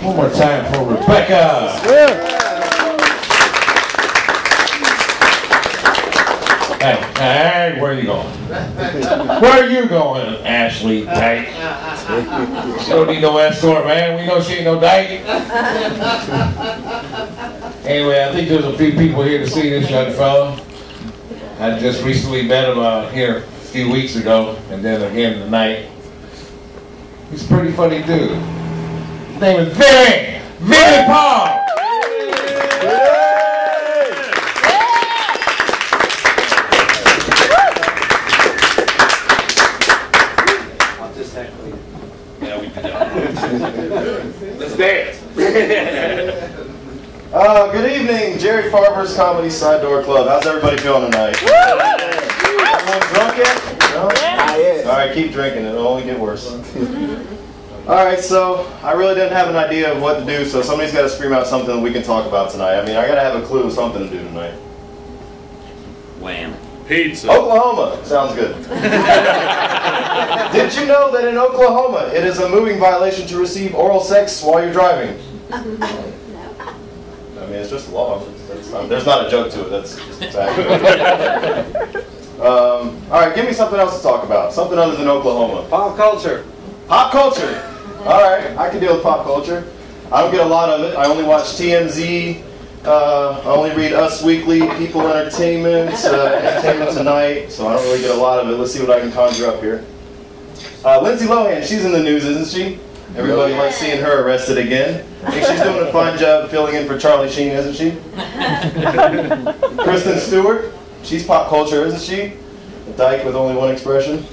One more time for Rebecca. Hey, where are you going? Where are you going, Ashley? Hey. She don't need no escort, man. We know she ain't no dyke. Anyway, I think there's a few people here to see this young fella. I just recently met him here a few weeks ago, and then again tonight. He's a pretty funny dude. His name is Vinnie Paul. Let's dance. Good evening, Jerry Farber's Comedy Side Door Club. How's everybody feeling tonight? Everyone drunk yet? No? All right, keep drinking. It'll only get worse. All right, so I really didn't have an idea of what to do, so somebody's got to scream out something that we can talk about tonight. I mean, I got to have a clue of something to do tonight. Wham. Pizza. Oklahoma. Sounds good. Did you know that in Oklahoma, it is a moving violation to receive oral sex while you're driving? I mean, it's just a law. There's not a joke to it. That's just a fact. All right, give me something else to talk about. Something other than Oklahoma. Pop culture. Pop culture. All right, I can deal with pop culture. I don't get a lot of it. I only watch TMZ. I only read Us Weekly, People Entertainment, Entertainment Tonight. So I don't really get a lot of it. Let's see what I can conjure up here. Lindsay Lohan, she's in the news, isn't she? Everybody likes seeing her arrested again. I think she's doing a fine job filling in for Charlie Sheen, isn't she? Kristen Stewart, she's pop culture, isn't she? A dyke with only one expression.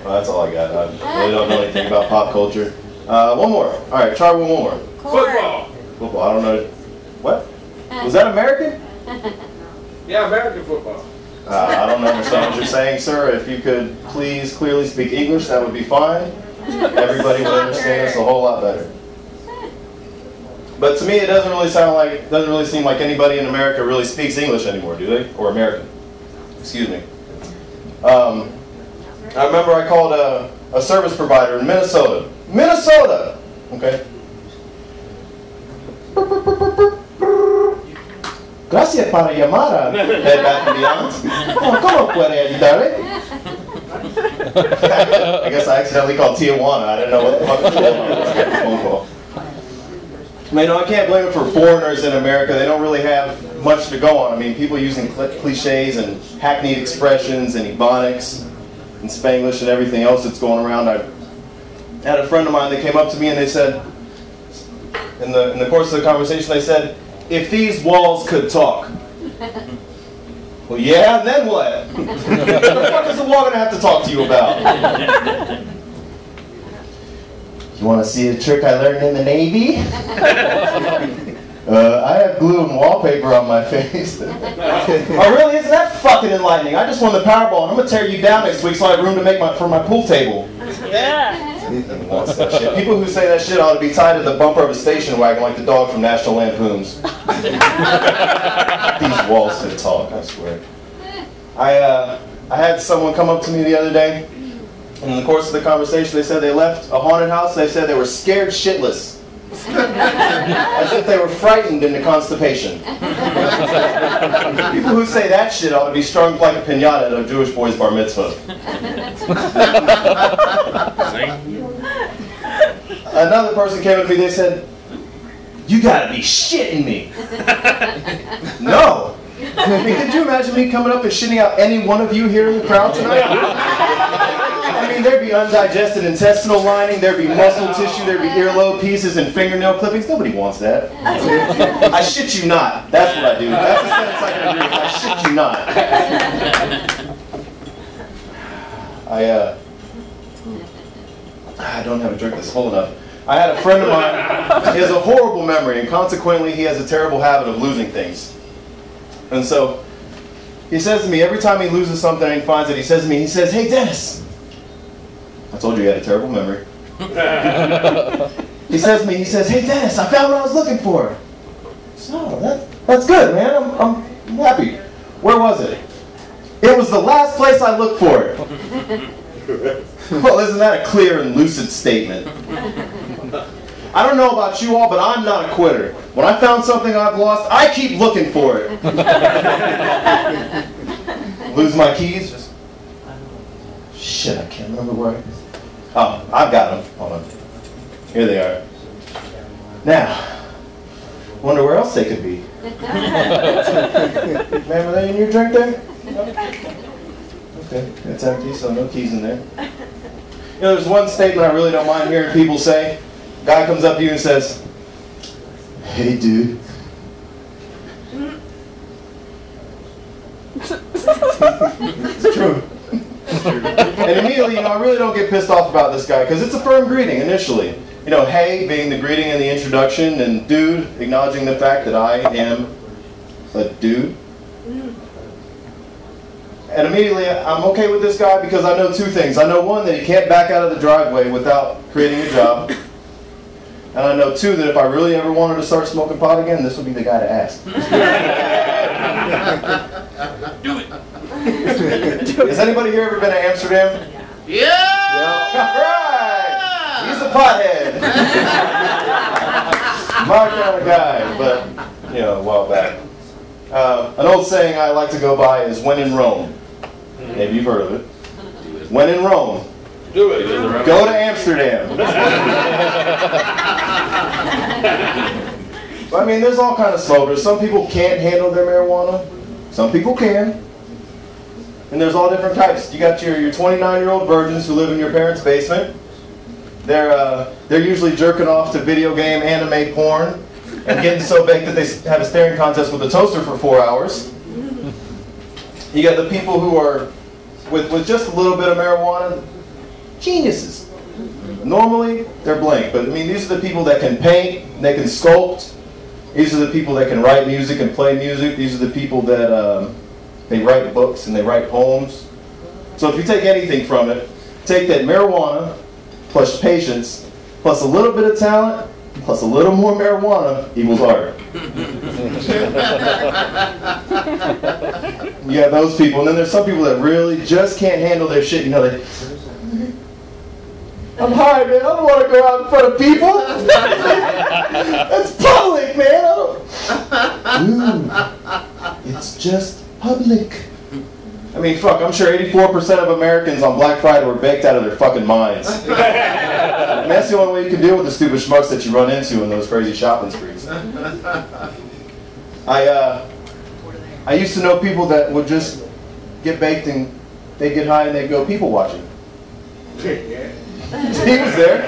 Well, that's all I got. I really don't know anything about pop culture. One more. All right, try one more. Football. Football. I don't know. What? Was that American? Yeah, American football. I don't understand what you're saying, sir. If you could please clearly speak English, that would be fine. Everybody would understand us a whole lot better. But to me, it doesn't really seem like anybody in America really speaks English anymore, do they? Or American. Excuse me. I remember I called a service provider in Minnesota. Minnesota! Okay. Gracias para llamar a Bed Bath & Beyond. ¿Cómo puede ayudarle? I guess I accidentally called Tijuana. I didn't know what the fuck was going on with that phone call. I mean, I can't blame it for foreigners in America. They don't really have much to go on. I mean, people using cliches and hackneyed expressions and ebonics and Spanglish and everything else that's going around. I had a friend of mine that came up to me and they said, in the course of the conversation, they said, if these walls could talk. Well, yeah, and then what? What the fuck is the wall going to have to talk to you about? You want to see a trick I learned in the Navy? I have glue and wallpaper on my face. Oh, really? Isn't that fucking enlightening? I just won the Powerball, and I'm going to tear you down next week so I have room to make for my pool table. Yeah. Wants that shit. People who say that shit ought to be tied to the bumper of a station wagon like the dog from National Lampoons. These walls could talk, I swear. I had someone come up to me the other day. In the course of the conversation, they said they left a haunted house. They said they were scared shitless. As if they were frightened into constipation. People who say that shit ought to be strung like a piñata at a Jewish boy's bar mitzvah. Another person came up to me, they said, you gotta be shitting me. No. I mean, could you imagine me coming up and shitting out any one of you here in the crowd tonight? I mean, there'd be undigested intestinal lining, there'd be muscle tissue, there'd be earlobe pieces and fingernail clippings. Nobody wants that. I shit you not. That's what I do. That's the sentence I can agree with. I shit you not. I don't have a drink that's full enough. I had a friend of mine, he has a horrible memory, and consequently he has a terrible habit of losing things. And so, he says to me, every time he loses something and he finds it, he says to me, hey Dennis, I told you he had a terrible memory. He says to me, hey Dennis, I found what I was looking for. So, that's good, man, I'm happy. Where was it? It was the last place I looked for it. Well, isn't that a clear and lucid statement? I don't know about you all, but I'm not a quitter. When I found something I've lost, I keep looking for it. Lose my keys? Shit, I can't remember where I... Oh, I've got them. Hold on. Here they are. Now, wonder where else they could be. Man, were they in your drink there? Okay, it's empty, so no keys in there. You know, there's one statement I really don't mind hearing people say. A guy comes up to you and says, "Hey, dude." It's true. And immediately, you know, I really don't get pissed off about this guy because it's a firm greeting initially. You know, hey being the greeting and the introduction, and dude acknowledging the fact that I am a dude. And immediately, I'm okay with this guy because I know two things. I know one, that he can't back out of the driveway without creating a job. And I know two, that if I really ever wanted to start smoking pot again, this would be the guy to ask. Do it. Has anybody here ever been to Amsterdam? Yeah! All right! He's a pothead. My kind of guy, but, you know, a while back. An old saying I like to go by is, when in Rome. Maybe you've heard of it. When in Rome, Do it. go to Amsterdam. But, I mean, there's all kinds of smokers. Some people can't handle their marijuana. Some people can. And there's all different types. You got your 29-year-old virgins who live in your parents' basement. They're usually jerking off to video game anime porn and getting so baked that they have a staring contest with a toaster for 4 hours. You got the people who are, with just a little bit of marijuana, geniuses. Normally, they're blank, but I mean, these are the people that can paint, they can sculpt. These are the people that can write music and play music. These are the people that they write books and they write poems. So if you take anything from it, take that marijuana plus patience plus a little bit of talent plus a little more marijuana equals art. You got those people, and then there's some people that really just can't handle their shit. You know, I'm high, man. I don't want to go out in front of people. That's public, man. Dude, it's just public. I mean, fuck, I'm sure 84% of Americans on Black Friday were baked out of their fucking minds. And that's the only way you can deal with the stupid schmucks that you run into in those crazy shopping sprees. I used to know people that would just get baked and they'd get high and they'd go people watching. He was there.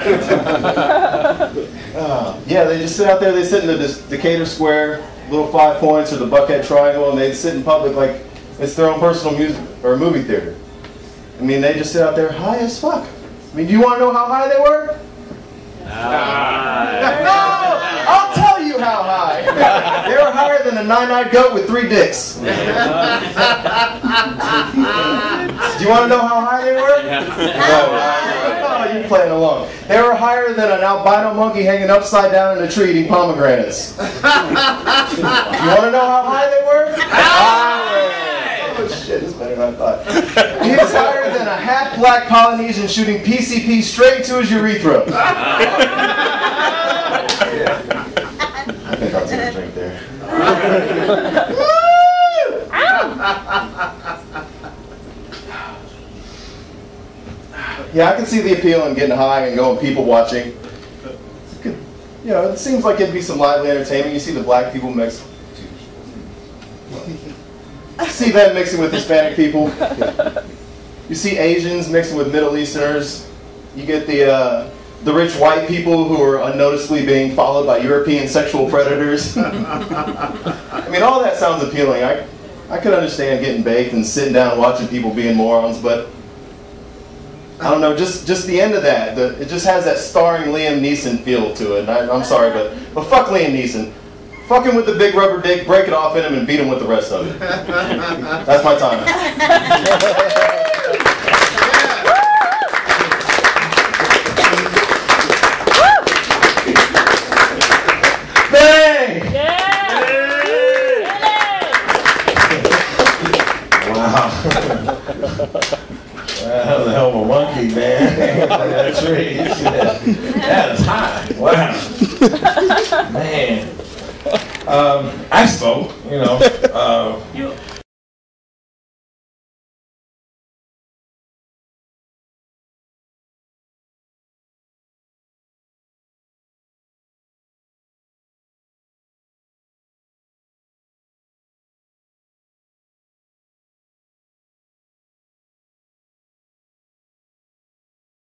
Yeah, they just sit out there, they sit in the Decatur Square, little 5 Points or the Buckhead Triangle, and they'd sit in public like it's their own personal music or movie theater. I mean, they just sit out there high as fuck. I mean, do you want to know how high they were? No! I'll tell you how high. They were higher than a 9-eyed goat with 3 dicks. Do you want to know how high they were? No, you're playing along. They were higher than an albino monkey hanging upside down in a tree eating pomegranates. You want to know how high they were? Oh shit, this is better than I thought. He was higher than a half-black Polynesian shooting PCP straight into his urethra. I think I'll take a drink there. Yeah, I can see the appeal in getting high and going people watching. You know, it seems like it'd be some lively entertainment. You see the black people mix. See them mixing with Hispanic people. You see Asians mixing with Middle Easterners. You get the rich white people who are unnoticeably being followed by European sexual predators. I mean, all that sounds appealing. I could understand getting baked and sitting down and watching people being morons, but I don't know, just the end of that. It just has that starring Liam Neeson feel to it. And I'm sorry, but fuck Liam Neeson. Fuck him with the big rubber dick, break it off in him, and beat him with the rest of it. That's my time. Bang! Wow. That was a hell of a monkey, man. That tree. That is high. Wow. Man. I spoke, you know.